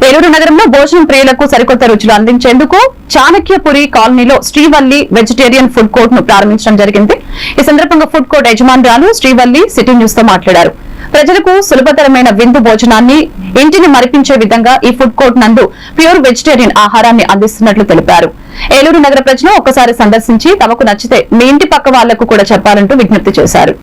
ఏలూరు నగరంలో భోజనం ప్రియులకు సరికొత్త రుచులు అందించేందుకు చాణక్యపురి కాలనీలో శ్రీవల్లి వెజిటేరియన్ ఫుడ్ కోర్ట్ ను ప్రారంభించడం జరిగింది. ఈ సందర్భంగా ఫుడ్ కోర్ట్ యజమానురాలు శ్రీవల్లి సిటీ న్యూస్ తో మాట్లాడారు. ప్రజలకు సులభతరమైన విందు భోజనాన్ని ఇంటిని మరిపించే విధంగా ఈ ఫుడ్ కోర్ట్ నందు ప్యూర్ వెజిటేరియన్ ఆహారాన్ని అందిస్తున్నట్లు తెలిపారు. ఏలూరు నగర ప్రజలు ఒక్కసారి సందర్శించి తమకు నచ్చితే మీ ఇంటి పక్క వాళ్లకు కూడా చెప్పాలంటూ విజ్ఞప్తి చేశారు.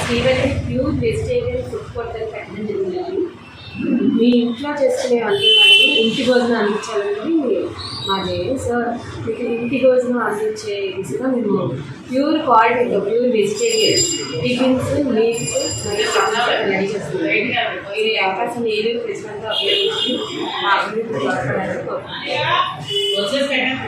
Srivalli pure vegetarian food court పెట్టడం జరిగింది. మీ ఇంట్లో చేసుకునే వంటకాన్ని ఇంటి భోజనం అందించాలని మా ధ్యేయం. సో మీకు ఇంటి భోజనం అందించే దిశగా మేము ప్యూర్ క్వాలిటీతో ప్యూర్ వెజిటేరియన్ టిఫిన్స్, మీల్స్ మరియు స్నాక్స్ రెడీ చేస్తున్నాం. ఈ అవకాశం ఏలూరు ప్రజలంతా ఉపయోగించి మా అభివృద్ధి తోడ్పడాలని కోరుకుంటున్నాం.